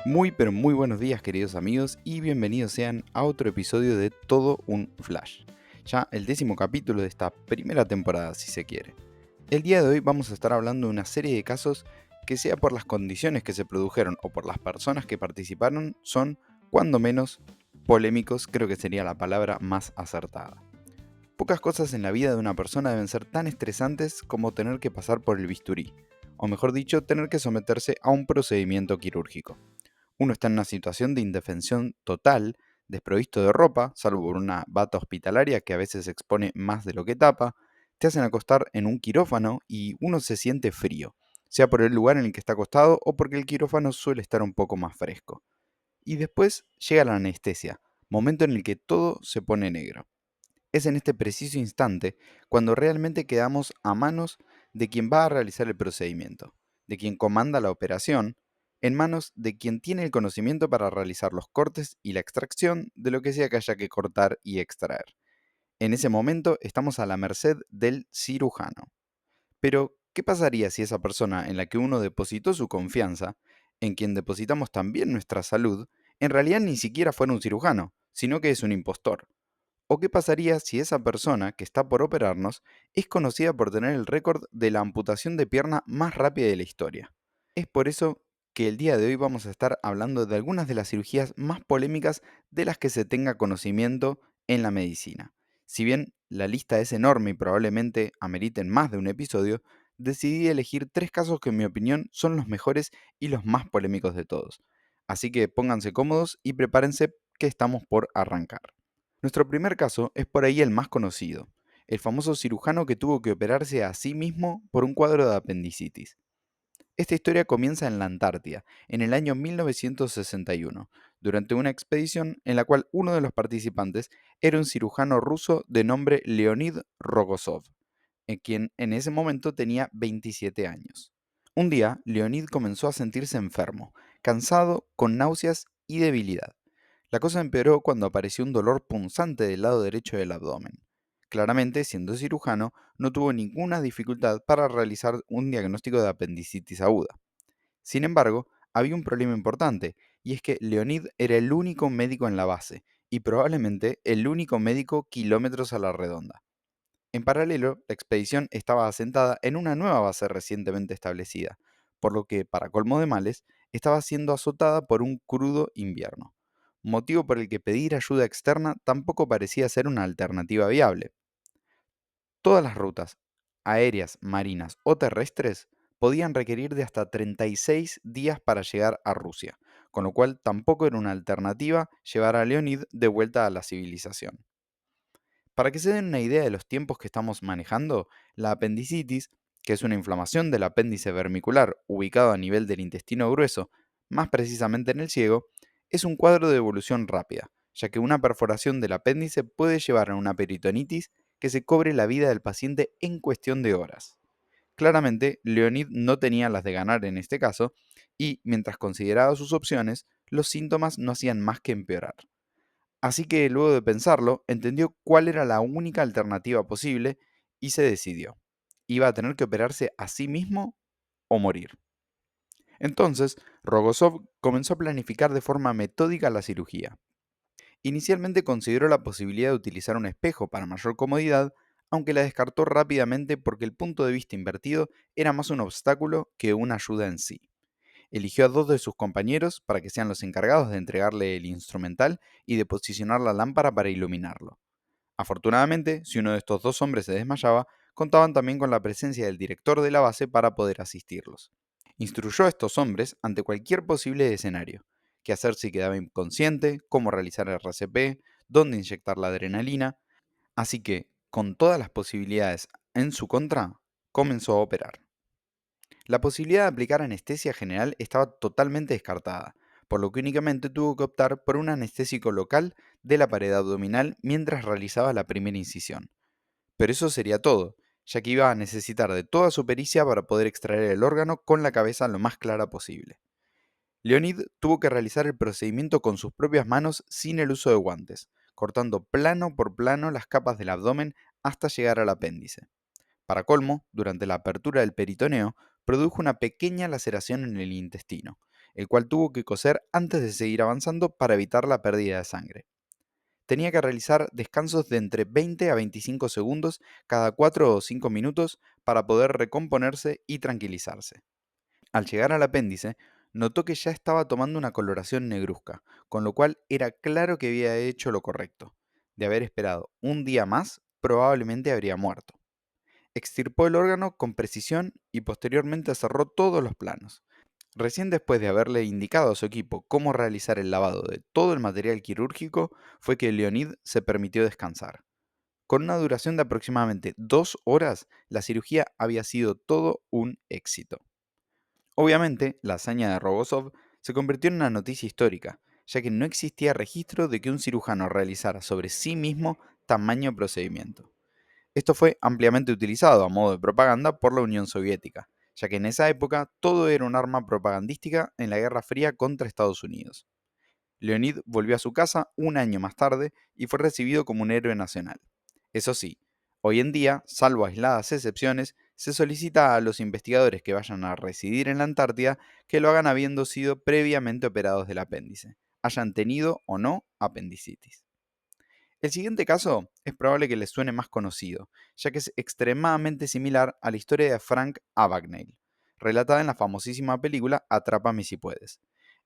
Muy pero muy buenos días queridos amigos y bienvenidos sean a otro episodio de Todo un Flash. Ya el 10º capítulo de esta primera temporada si se quiere. El día de hoy vamos a estar hablando de una serie de casos que sea por las condiciones que se produjeron o por las personas que participaron son, cuando menos, polémicos, creo que sería la palabra más acertada. Pocas cosas en la vida de una persona deben ser tan estresantes como tener que pasar por el bisturí, o mejor dicho, tener que someterse a un procedimiento quirúrgico. Uno está en una situación de indefensión total, desprovisto de ropa, salvo por una bata hospitalaria que a veces expone más de lo que tapa, te hacen acostar en un quirófano y uno se siente frío, sea por el lugar en el que está acostado o porque el quirófano suele estar un poco más fresco. Y después llega la anestesia, momento en el que todo se pone negro. Es en este preciso instante cuando realmente quedamos a manos de quien va a realizar el procedimiento, de quien comanda la operación, en manos de quien tiene el conocimiento para realizar los cortes y la extracción de lo que sea que haya que cortar y extraer. En ese momento estamos a la merced del cirujano. Pero, ¿qué pasaría si esa persona en la que uno depositó su confianza, en quien depositamos también nuestra salud, en realidad ni siquiera fuera un cirujano, sino que es un impostor? ¿O qué pasaría si esa persona que está por operarnos es conocida por tener el récord de la amputación de pierna más rápida de la historia? Es por eso que el día de hoy vamos a estar hablando de algunas de las cirugías más polémicas de las que se tenga conocimiento en la medicina. Si bien la lista es enorme y probablemente ameriten más de un episodio, decidí elegir 3 casos que en mi opinión son los mejores y los más polémicos de todos. Así que pónganse cómodos y prepárense que estamos por arrancar. Nuestro primer caso es por ahí el más conocido, el famoso cirujano que tuvo que operarse a sí mismo por un cuadro de apendicitis. Esta historia comienza en la Antártida, en el año 1961, durante una expedición en la cual uno de los participantes era un cirujano ruso de nombre Leonid Rogozov, quien en ese momento tenía 27 años. Un día, Leonid comenzó a sentirse enfermo, cansado, con náuseas y debilidad. La cosa empeoró cuando apareció un dolor punzante del lado derecho del abdomen. Claramente, siendo cirujano, no tuvo ninguna dificultad para realizar un diagnóstico de apendicitis aguda. Sin embargo, había un problema importante, y es que Leonid era el único médico en la base, y probablemente el único médico kilómetros a la redonda. En paralelo, la expedición estaba asentada en una nueva base recientemente establecida, por lo que, para colmo de males, estaba siendo azotada por un crudo invierno, motivo por el que pedir ayuda externa tampoco parecía ser una alternativa viable. Todas las rutas, aéreas, marinas o terrestres, podían requerir de hasta 36 días para llegar a Rusia, con lo cual tampoco era una alternativa llevar a Leonid de vuelta a la civilización. Para que se den una idea de los tiempos que estamos manejando, la apendicitis, que es una inflamación del apéndice vermicular ubicado a nivel del intestino grueso, más precisamente en el ciego, es un cuadro de evolución rápida, ya que una perforación del apéndice puede llevar a una peritonitis que se cobre la vida del paciente en cuestión de horas. Claramente, Leonid no tenía las de ganar en este caso, y mientras consideraba sus opciones, los síntomas no hacían más que empeorar. Así que luego de pensarlo, entendió cuál era la única alternativa posible y se decidió. Iba a tener que operarse a sí mismo o morir. Entonces, Rogozov comenzó a planificar de forma metódica la cirugía. Inicialmente consideró la posibilidad de utilizar un espejo para mayor comodidad, aunque la descartó rápidamente porque el punto de vista invertido era más un obstáculo que una ayuda en sí. Eligió a 2 de sus compañeros para que sean los encargados de entregarle el instrumental y de posicionar la lámpara para iluminarlo. Afortunadamente, si uno de estos 2 hombres se desmayaba, contaban también con la presencia del director de la base para poder asistirlos. Instruyó a estos hombres ante cualquier posible escenario: qué hacer si quedaba inconsciente, cómo realizar el RCP, dónde inyectar la adrenalina, así que, con todas las posibilidades en su contra, comenzó a operar. La posibilidad de aplicar anestesia general estaba totalmente descartada, por lo que únicamente tuvo que optar por un anestésico local de la pared abdominal mientras realizaba la primera incisión. Pero eso sería todo, ya que iba a necesitar de toda su pericia para poder extraer el órgano con la cabeza lo más clara posible. Leonid tuvo que realizar el procedimiento con sus propias manos sin el uso de guantes, cortando plano por plano las capas del abdomen hasta llegar al apéndice. Para colmo, durante la apertura del peritoneo, produjo una pequeña laceración en el intestino, el cual tuvo que coser antes de seguir avanzando para evitar la pérdida de sangre. Tenía que realizar descansos de entre 20 a 25 segundos cada 4 o 5 minutos para poder recomponerse y tranquilizarse. Al llegar al apéndice, notó que ya estaba tomando una coloración negruzca, con lo cual era claro que había hecho lo correcto. De haber esperado un día más, probablemente habría muerto. Extirpó el órgano con precisión y posteriormente cerró todos los planos. Recién después de haberle indicado a su equipo cómo realizar el lavado de todo el material quirúrgico, fue que Leonid se permitió descansar. Con una duración de aproximadamente 2 horas, la cirugía había sido todo un éxito. Obviamente, la hazaña de Rogozov se convirtió en una noticia histórica, ya que no existía registro de que un cirujano realizara sobre sí mismo tamaño procedimiento. Esto fue ampliamente utilizado a modo de propaganda por la Unión Soviética, ya que en esa época todo era un arma propagandística en la Guerra Fría contra Estados Unidos. Leonid volvió a su casa un año más tarde y fue recibido como un héroe nacional. Eso sí, hoy en día, salvo aisladas excepciones, se solicita a los investigadores que vayan a residir en la Antártida que lo hagan habiendo sido previamente operados del apéndice, hayan tenido o no apendicitis. El siguiente caso es probable que les suene más conocido, ya que es extremadamente similar a la historia de Frank Abagnale, relatada en la famosísima película Atrápame si puedes.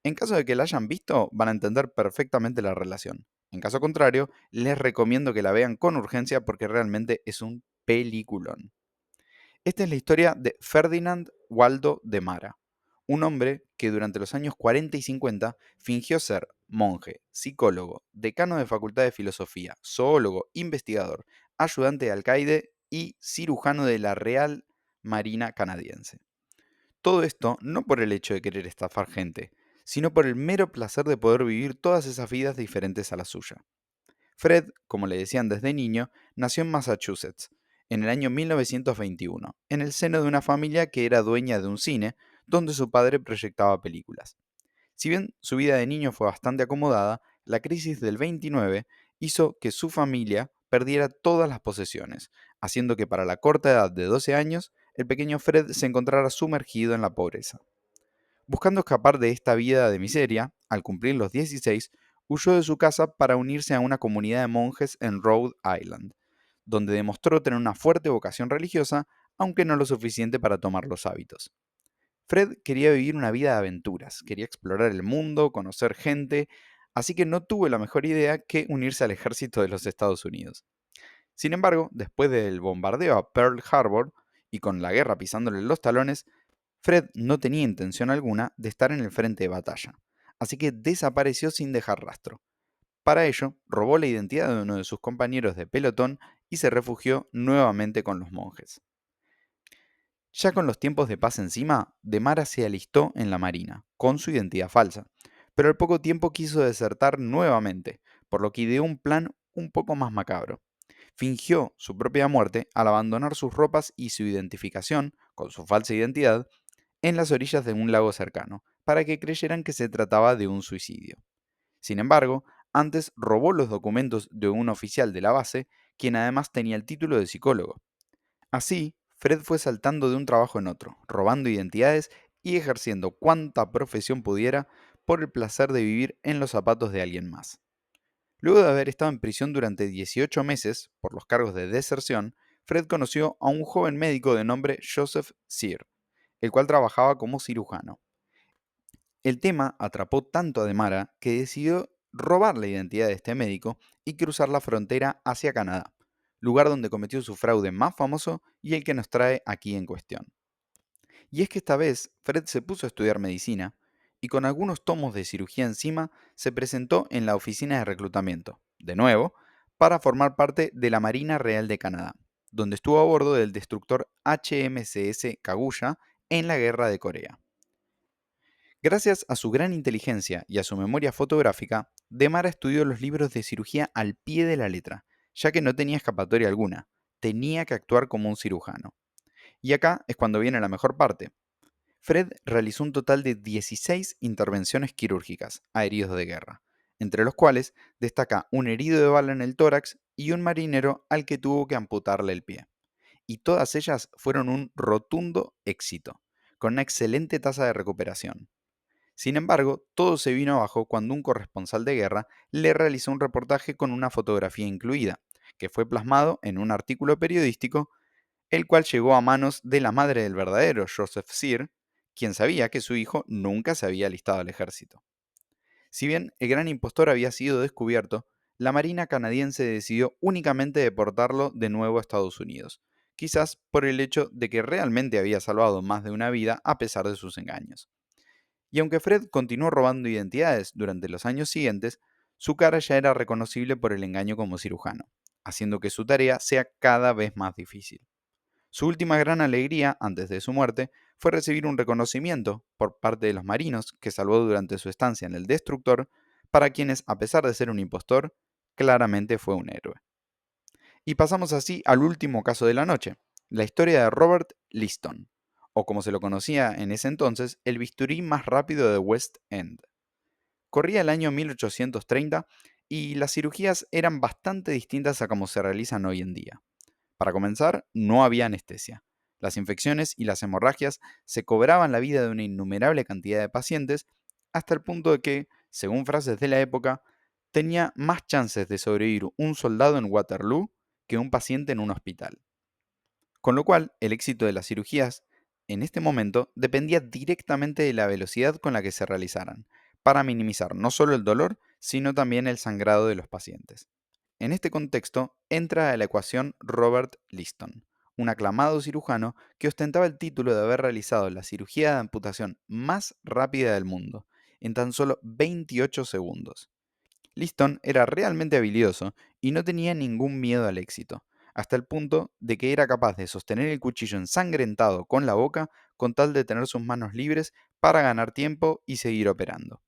En caso de que la hayan visto, van a entender perfectamente la relación. En caso contrario, les recomiendo que la vean con urgencia porque realmente es un peliculón. Esta es la historia de Ferdinand Waldo de Mara, un hombre que durante los años 40 y 50 fingió ser monje, psicólogo, decano de Facultad de Filosofía, zoólogo, investigador, ayudante de alcaide y cirujano de la Real Marina canadiense. Todo esto no por el hecho de querer estafar gente, sino por el mero placer de poder vivir todas esas vidas diferentes a la suya. Fred, como le decían desde niño, nació en Massachusetts en el año 1921, en el seno de una familia que era dueña de un cine donde su padre proyectaba películas. Si bien su vida de niño fue bastante acomodada, la crisis del 29 hizo que su familia perdiera todas las posesiones, haciendo que para la corta edad de 12 años el pequeño Fred se encontrara sumergido en la pobreza. Buscando escapar de esta vida de miseria, al cumplir los 16, huyó de su casa para unirse a una comunidad de monjes en Rhode Island, donde demostró tener una fuerte vocación religiosa, aunque no lo suficiente para tomar los hábitos. Fred quería vivir una vida de aventuras, quería explorar el mundo, conocer gente, así que no tuvo la mejor idea que unirse al ejército de los Estados Unidos. Sin embargo, después del bombardeo a Pearl Harbor y con la guerra pisándole los talones, Fred no tenía intención alguna de estar en el frente de batalla, así que desapareció sin dejar rastro. Para ello, robó la identidad de uno de sus compañeros de pelotón y se refugió nuevamente con los monjes. Ya con los tiempos de paz encima, De Mara se alistó en la marina, con su identidad falsa, pero al poco tiempo quiso desertar nuevamente, por lo que ideó un plan un poco más macabro. Fingió su propia muerte al abandonar sus ropas y su identificación, con su falsa identidad, en las orillas de un lago cercano, para que creyeran que se trataba de un suicidio. Sin embargo, antes robó los documentos de un oficial de la base, quien además tenía el título de psicólogo. Así, Fred fue saltando de un trabajo en otro, robando identidades y ejerciendo cuanta profesión pudiera por el placer de vivir en los zapatos de alguien más. Luego de haber estado en prisión durante 18 meses por los cargos de deserción, Fred conoció a un joven médico de nombre Joseph Sear, el cual trabajaba como cirujano. El tema atrapó tanto a Demara que decidió robar la identidad de este médico y cruzar la frontera hacia Canadá, lugar donde cometió su fraude más famoso y el que nos trae aquí en cuestión. Y es que esta vez Fred se puso a estudiar medicina y con algunos tomos de cirugía encima se presentó en la oficina de reclutamiento, de nuevo, para formar parte de la Marina Real de Canadá, donde estuvo a bordo del destructor HMCS Kaguya en la Guerra de Corea. Gracias a su gran inteligencia y a su memoria fotográfica, Demara estudió los libros de cirugía al pie de la letra, ya que no tenía escapatoria alguna, tenía que actuar como un cirujano. Y acá es cuando viene la mejor parte. Fred realizó un total de 16 intervenciones quirúrgicas a heridos de guerra, entre los cuales destaca un herido de bala en el tórax y un marinero al que tuvo que amputarle el pie. Y todas ellas fueron un rotundo éxito, con una excelente tasa de recuperación. Sin embargo, todo se vino abajo cuando un corresponsal de guerra le realizó un reportaje con una fotografía incluida, que fue plasmado en un artículo periodístico, el cual llegó a manos de la madre del verdadero Joseph Cyr, quien sabía que su hijo nunca se había alistado al ejército. Si bien el gran impostor había sido descubierto, la Marina canadiense decidió únicamente deportarlo de nuevo a Estados Unidos, quizás por el hecho de que realmente había salvado más de una vida a pesar de sus engaños. Y aunque Fred continuó robando identidades durante los años siguientes, su cara ya era reconocible por el engaño como cirujano, haciendo que su tarea sea cada vez más difícil. Su última gran alegría, antes de su muerte, fue recibir un reconocimiento por parte de los marinos que salvó durante su estancia en el Destructor, para quienes, a pesar de ser un impostor, claramente fue un héroe. Y pasamos así al último caso de la noche, la historia de Robert Liston, o como se lo conocía en ese entonces, el bisturí más rápido de West End. Corría el año 1830 y las cirugías eran bastante distintas a como se realizan hoy en día. Para comenzar, no había anestesia. Las infecciones y las hemorragias se cobraban la vida de una innumerable cantidad de pacientes, hasta el punto de que, según frases de la época, tenía más chances de sobrevivir un soldado en Waterloo que un paciente en un hospital. Con lo cual, el éxito de las cirugías en este momento dependía directamente de la velocidad con la que se realizaran, para minimizar no solo el dolor, sino también el sangrado de los pacientes. En este contexto entra a la ecuación Robert Liston, un aclamado cirujano que ostentaba el título de haber realizado la cirugía de amputación más rápida del mundo, en tan solo 28 segundos. Liston era realmente habilidoso y no tenía ningún miedo al éxito, hasta el punto de que era capaz de sostener el cuchillo ensangrentado con la boca con tal de tener sus manos libres para ganar tiempo y seguir operando.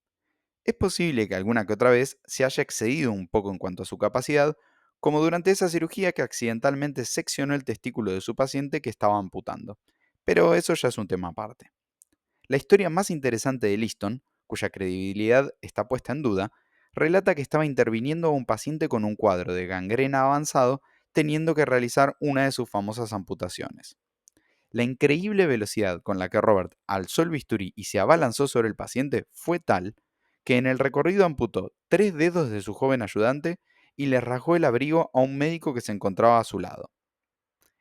Es posible que alguna que otra vez se haya excedido un poco en cuanto a su capacidad, como durante esa cirugía que accidentalmente seccionó el testículo de su paciente que estaba amputando. Pero eso ya es un tema aparte. La historia más interesante de Liston, cuya credibilidad está puesta en duda, relata que estaba interviniendo a un paciente con un cuadro de gangrena avanzado, teniendo que realizar una de sus famosas amputaciones. La increíble velocidad con la que Robert alzó el bisturí y se abalanzó sobre el paciente fue tal que en el recorrido amputó 3 dedos de su joven ayudante y le rasgó el abrigo a un médico que se encontraba a su lado.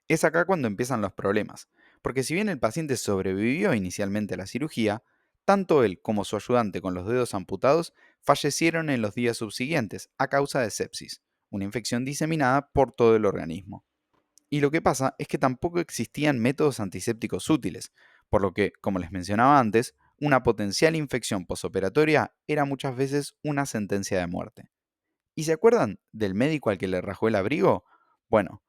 Es acá cuando empiezan los problemas, porque si bien el paciente sobrevivió inicialmente a la cirugía, tanto él como su ayudante con los dedos amputados fallecieron en los días subsiguientes a causa de sepsis, una infección diseminada por todo el organismo. Y lo que pasa es que tampoco existían métodos antisépticos útiles, por lo que, como les mencionaba antes, una potencial infección posoperatoria era muchas veces una sentencia de muerte. ¿Y se acuerdan del médico al que le rajó el abrigo? Bueno,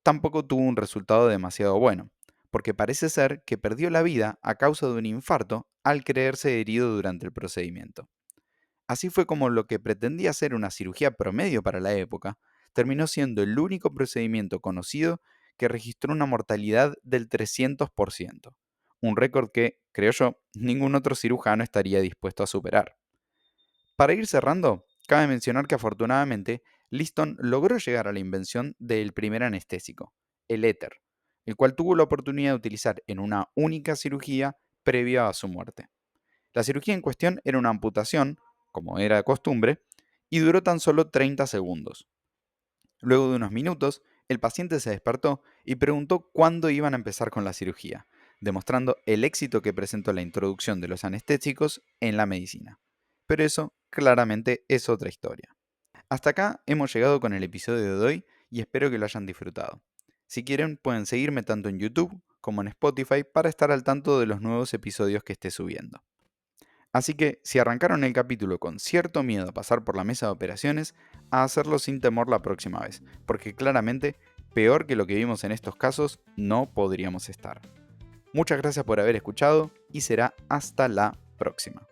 tampoco tuvo un resultado demasiado bueno, porque parece ser que perdió la vida a causa de un infarto al creerse herido durante el procedimiento. Así fue como lo que pretendía ser una cirugía promedio para la época, terminó siendo el único procedimiento conocido que registró una mortalidad del 300%, un récord que, creo yo, ningún otro cirujano estaría dispuesto a superar. Para ir cerrando, cabe mencionar que afortunadamente Liston logró llegar a la invención del primer anestésico, el éter, el cual tuvo la oportunidad de utilizar en una única cirugía previa a su muerte. La cirugía en cuestión era una amputación, como era de costumbre, y duró tan solo 30 segundos. Luego de unos minutos, el paciente se despertó y preguntó cuándo iban a empezar con la cirugía, demostrando el éxito que presentó la introducción de los anestésicos en la medicina. Pero eso claramente es otra historia. Hasta acá hemos llegado con el episodio de hoy y espero que lo hayan disfrutado. Si quieren pueden seguirme tanto en YouTube como en Spotify para estar al tanto de los nuevos episodios que esté subiendo. Así que, si arrancaron el capítulo con cierto miedo a pasar por la mesa de operaciones, a hacerlo sin temor la próxima vez, porque claramente, peor que lo que vimos en estos casos, no podríamos estar. Muchas gracias por haber escuchado y será hasta la próxima.